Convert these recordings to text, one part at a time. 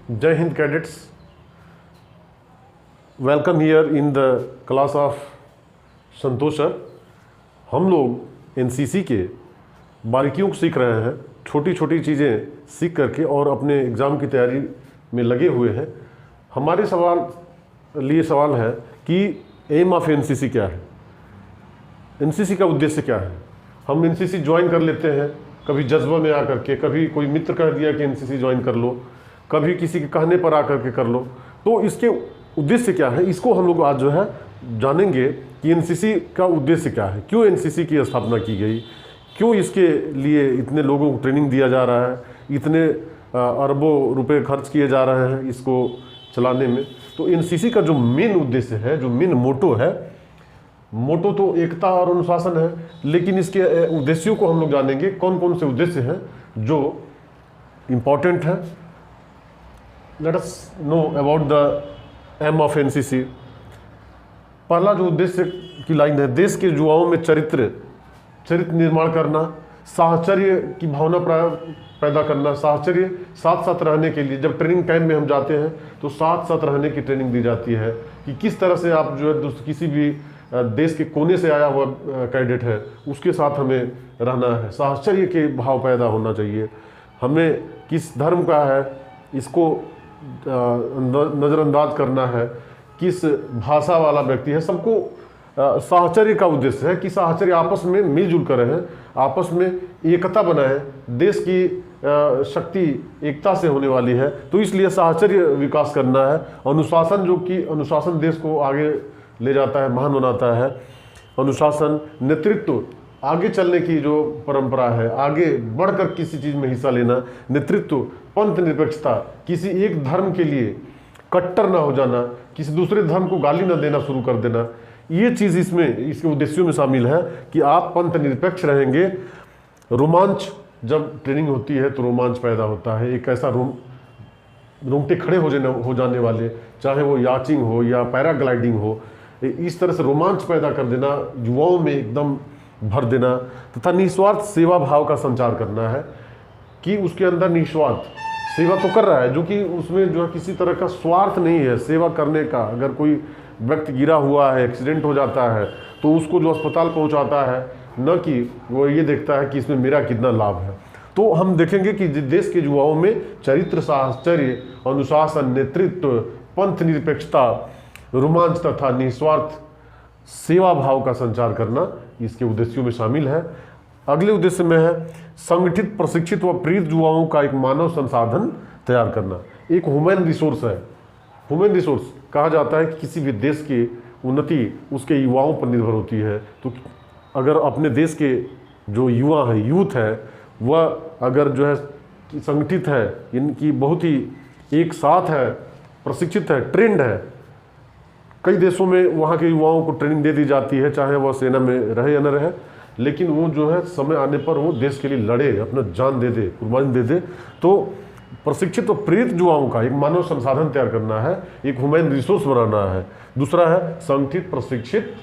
जय Hind cadets, welcome here in the class of Santosh sir. हम लोग एनसीसी के बारीकियों को सीख रहे हैं, छोटी छोटी चीज़ें सीख करके और अपने एग्ज़ाम की तैयारी में लगे हुए हैं। हमारे सवाल है कि एम ऑफ एनसीसी क्या है, एनसीसी का उद्देश्य क्या है। हम एनसीसी ज्वाइन कर लेते हैं कभी जज्बा में आकर के, कभी कोई मित्र कह दिया कि एनसीसी ज्वाइन कर लो, कभी किसी के कहने पर आकर के कर लो। तो इसके उद्देश्य क्या है, इसको हम लोग आज जो है जानेंगे कि एनसीसी का उद्देश्य क्या है, क्यों एनसीसी की स्थापना की गई, क्यों इसके लिए इतने लोगों को ट्रेनिंग दिया जा रहा है, इतने अरबों रुपए खर्च किए जा रहे हैं इसको चलाने में। तो एनसीसी का जो मेन उद्देश्य है, जो मेन मोटो है, मोटो तो एकता और अनुशासन है, लेकिन इसके उद्देश्यों को हम लोग जानेंगे, कौन कौन से उद्देश्य हैं जो इम्पोर्टेंट है। Let us know about the aim of NCC. पहला जो उद्देश्य की लाइन है, देश के युवाओं में चरित्र निर्माण करना, साहचर्य की भावना पैदा करना। साहचर्य साथ साथ रहने के लिए, जब ट्रेनिंग कैंप में हम जाते हैं तो साथ साथ रहने की ट्रेनिंग दी जाती है कि किस तरह से आप जो है किसी भी देश के कोने से आया हुआ कैडेट है उसके साथ हमें रहना है। साहचर्य के भाव पैदा होना चाहिए। हमें किस धर्म का है इसको नज़रअंदाज करना है, किस भाषा वाला व्यक्ति है, सबको साहचर्य का उद्देश्य है कि साहचर्य आपस में मिलजुल कर रहें, आपस में एकता बनाएं। देश की शक्ति एकता से होने वाली है, तो इसलिए साहचर्य विकास करना है। अनुशासन, जो कि अनुशासन देश को आगे ले जाता है, महान बनाता है। अनुशासन, नेतृत्व, आगे चलने की जो परंपरा है, आगे बढ़कर किसी चीज़ में हिस्सा लेना। नेतृत्व, पंथ निरपेक्षता, किसी एक धर्म के लिए कट्टर ना हो जाना, किसी दूसरे धर्म को गाली ना देना शुरू कर देना, ये चीज़ इसके उद्देश्यों में शामिल है कि आप पंथ निरपेक्ष रहेंगे। रोमांच, जब ट्रेनिंग होती है तो रोमांच पैदा होता है, एक ऐसा रोंगटे खड़े हो जाने वाले, चाहे वो याचिंग हो या पैराग्लाइडिंग हो, इस तरह से रोमांच पैदा कर देना, युवाओं में एकदम भर देना। तथा निस्वार्थ सेवा भाव का संचार करना है कि उसके अंदर निस्वार्थ सेवा तो कर रहा है, जो कि उसमें जो है किसी तरह का स्वार्थ नहीं है सेवा करने का। अगर कोई व्यक्ति गिरा हुआ है, एक्सीडेंट हो जाता है, तो उसको जो अस्पताल पहुंचाता है, न कि वो ये देखता है कि इसमें मेरा कितना लाभ है। तो हम देखेंगे कि देश के युवाओं में चरित्र, साहचर्य, अनुशासन, नेतृत्व, पंथ निरपेक्षता, रोमांच तथा निस्वार्थ सेवा भाव का संचार करना इसके उद्देश्यों में शामिल है। अगले उद्देश्य में है संगठित, प्रशिक्षित व प्रेरित युवाओं का एक मानव संसाधन तैयार करना। एक ह्यूमन रिसोर्स है। ह्यूमन रिसोर्स कहा जाता है कि किसी भी देश की उन्नति उसके युवाओं पर निर्भर होती है। तो अगर अपने देश के जो युवा है, यूथ है, वह अगर जो है संगठित है, इनकी बहुत ही एक साथ है, प्रशिक्षित है, ट्रेंड है, कई देशों में वहाँ के युवाओं को ट्रेनिंग दे दी जाती है, चाहे वह सेना में रहे या न रहे, लेकिन वो जो है समय आने पर वो देश के लिए लड़े, अपना जान दे दे, कुर्बानी दे दे। तो प्रशिक्षित और प्रेरित युवाओं का एक मानव संसाधन तैयार करना है, एक ह्यूमन रिसोर्स बनाना है। दूसरा है संगठित, प्रशिक्षित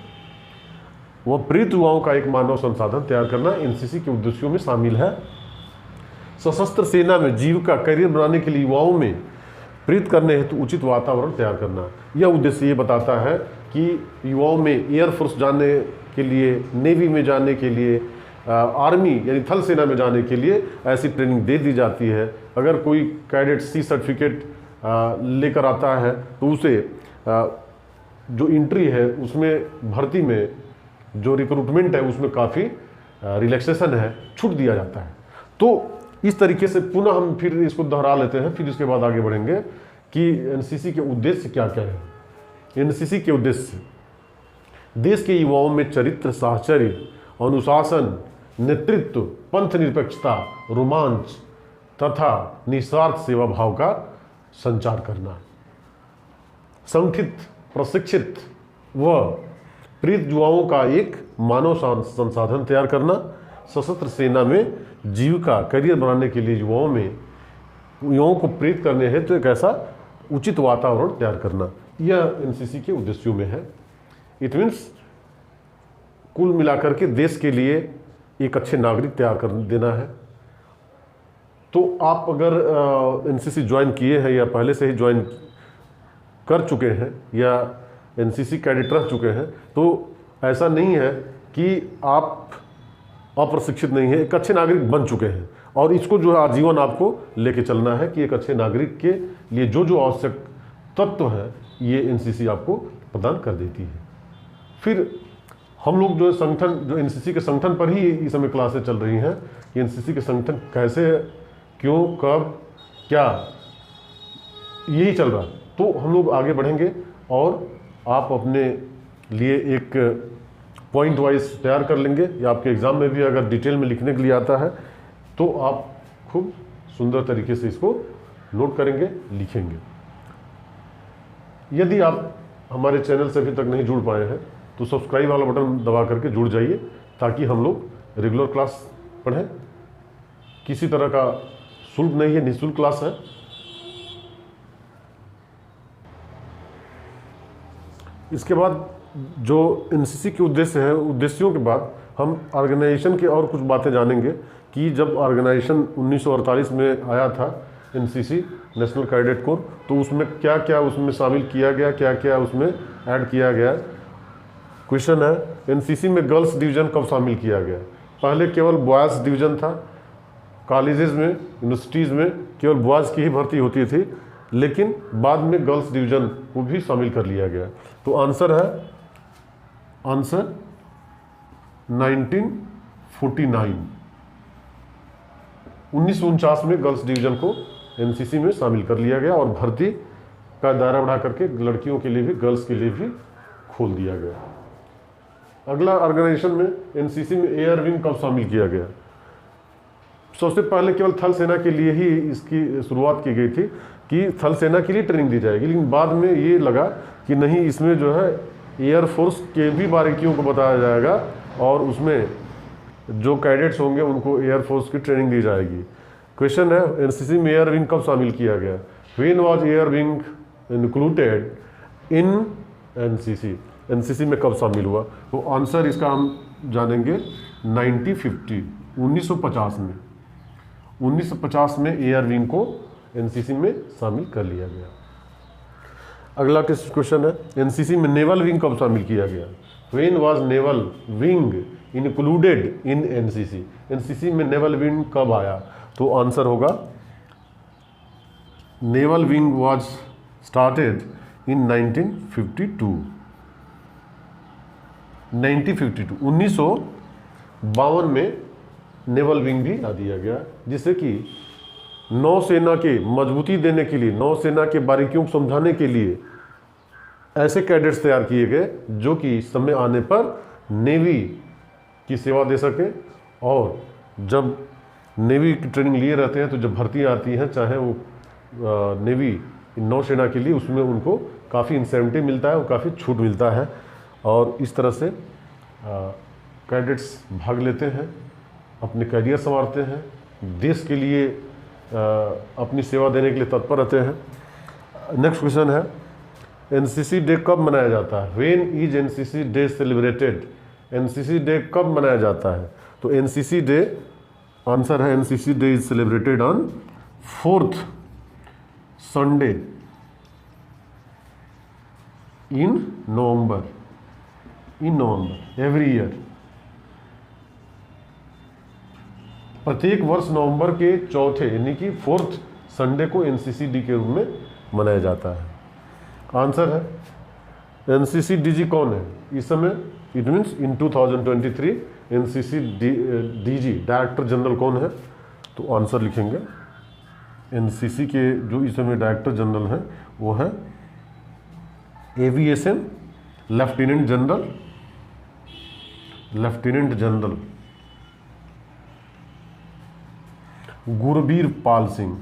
व प्रेरित युवाओं का एक मानव संसाधन तैयार करना एनसीसी के उद्देश्यों में शामिल है। सशस्त्र सेना में जीविका, करियर बनाने के लिए युवाओं में प्रेरित करने हेतु उचित वातावरण तैयार करना। यह उद्देश्य ये बताता है कि युवाओं में एयरफोर्स जाने के लिए, नेवी में जाने के लिए, आर्मी यानी थल सेना में जाने के लिए ऐसी ट्रेनिंग दे दी जाती है। अगर कोई कैडेट सी सर्टिफिकेट लेकर आता है तो उसे जो एंट्री है उसमें, भर्ती में जो रिक्रूटमेंट है उसमें काफ़ी रिलैक्सेशन है, छूट दिया जाता है। तो इस तरीके से पुनः हम फिर इसको दोहरा लेते हैं, फिर इसके बाद आगे बढ़ेंगे कि एनसीसी के उद्देश्य क्या क्या है। एनसीसी के उद्देश्य देश के युवाओं में चरित्र, साहचर्य, अनुशासन, नेतृत्व, पंथ निरपेक्षता, रोमांच तथा निस्वार्थ सेवा भाव का संचार करना। संगठित, प्रशिक्षित व प्रेरित युवाओं का एक मानव संसाधन तैयार करना। सशस्त्र सेना में जीविका, करियर बनाने के लिए युवाओं को प्रेरित करने हैं तो एक ऐसा उचित वातावरण तैयार करना, यह एनसीसी के उद्देश्यों में है। इट मीन्स कुल मिलाकर के देश के लिए एक अच्छे नागरिक तैयार कर देना है। तो आप अगर एनसीसी ज्वाइन किए हैं या पहले से ही ज्वाइन कर चुके हैं या एनसीसी कैडेट रह चुके हैं, तो ऐसा नहीं है कि आप अप्रशिक्षित नहीं है, एक अच्छे नागरिक बन चुके हैं। और इसको जो है आजीवन आपको लेके चलना है कि एक अच्छे नागरिक के लिए जो जो आवश्यक तत्व है ये एनसीसी आपको प्रदान कर देती है। फिर हम लोग जो संगठन, जो एनसीसी के संगठन पर ही इस समय क्लासेस चल रही हैं कि एनसीसी के संगठन कैसे, क्यों, कब, क्या, यही चल रहा है। तो हम लोग आगे बढ़ेंगे और आप अपने लिए एक पॉइंट वाइज तैयार कर लेंगे, या आपके एग्ज़ाम में भी अगर डिटेल में लिखने के लिए आता है तो आप खूब सुंदर तरीके से इसको नोट करेंगे, लिखेंगे। यदि आप हमारे चैनल से अभी तक नहीं जुड़ पाए हैं तो सब्सक्राइब वाला बटन दबा करके जुड़ जाइए, ताकि हम लोग रेगुलर क्लास पढ़ें। किसी तरह का शुल्क नहीं है, निःशुल्क क्लास है। इसके बाद जो एनसीसी के उद्देश्य है, उद्देश्यों के बाद हम ऑर्गेनाइजेशन के और कुछ बातें जानेंगे कि जब ऑर्गेनाइजेशन 1948 में आया था एनसीसी नेशनल कैडेट कोर, तो उसमें क्या क्या उसमें शामिल किया गया, क्या क्या उसमें ऐड किया गया। क्वेश्चन है, एनसीसी में गर्ल्स डिवीज़न कब शामिल किया गया? पहले केवल बॉयज़ डिवीज़न था, कॉलेजेस में, यूनिवर्सिटीज़ में केवल बॉयज़ की ही भर्ती होती थी, लेकिन बाद में गर्ल्स डिवीज़न को भी शामिल कर लिया गया। तो आंसर है, आंसर 1949, 1949 में गर्ल्स डिवीज़न को एनसीसी में शामिल कर लिया गया और भर्ती का दायरा बढ़ा करके लड़कियों के लिए भी, गर्ल्स के लिए भी खोल दिया गया। अगला ऑर्गेनाइजेशन में एनसीसी में एयर विंग कब शामिल किया गया? सबसे पहले केवल थल सेना के लिए ही इसकी शुरुआत की गई थी कि थल सेना के लिए ट्रेनिंग दी जाएगी, लेकिन बाद में ये लगा कि नहीं, इसमें जो है एयरफोर्स के भी बारीकियों को बताया जाएगा और उसमें जो कैडेट्स होंगे उनको एयरफोर्स की ट्रेनिंग दी जाएगी। क्वेश्चन है, एनसीसी में एयर विंग कब शामिल किया गया? When was air wing included in NCC? NCC में कब शामिल हुआ? तो आंसर इसका हम जानेंगे 1950 में। 1950 में एयर विंग को एनसीसी में शामिल कर लिया गया। अगला क्वेश्चन है, एनसीसी में नेवल विंग कब शामिल किया गया? When was naval wing included in NCC? NCC में नेवल विंग कब आया? तो आंसर होगा, naval wing was started in 1952। 1952 में नेवल विंग भी ला दिया गया, जिससे कि नौसेना के मजबूती देने के लिए, नौसेना के बारीकियों को समझाने के लिए ऐसे कैडेट्स तैयार किए गए जो कि समय आने पर नेवी की सेवा दे सके। और जब नेवी की ट्रेनिंग लिए रहते हैं तो जब भर्ती आती हैं, चाहे वो नेवी नौसेना के लिए, उसमें उनको काफ़ी इंसेंटिव मिलता है और काफ़ी छूट मिलता है। और इस तरह से कैडेट्स भाग लेते हैं, अपने करियर संवारते हैं, देश के लिए अपनी सेवा देने के लिए तत्पर रहते हैं। नेक्स्ट क्वेश्चन है, एनसीसी डे कब मनाया जाता है? When is NCC day celebrated? NCC day कब मनाया जाता है? तो एनसीसी डे, आंसर है, NCC day is celebrated on 4th Sunday in November, every year. प्रत्येक वर्ष नवंबर के चौथे यानी कि 4th संडे को एनसीसी डे के रूप में मनाया जाता है। आंसर है, एनसीसी डीजी कौन है इस समय? It means in 2023 NCC DG director general कौन है? तो आंसर लिखेंगे, एनसीसी के जो इस समय डायरेक्टर जनरल हैं वो है aviation lieutenant general Gurvir Pal Singh.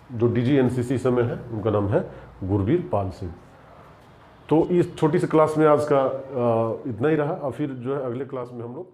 जो डीजी एनसीसी समय है उनका नाम है गुरवीर पाल सिंह। तो इस छोटी सी क्लास में आज का इतना ही रहा, और फिर जो है अगले क्लास में हम लोग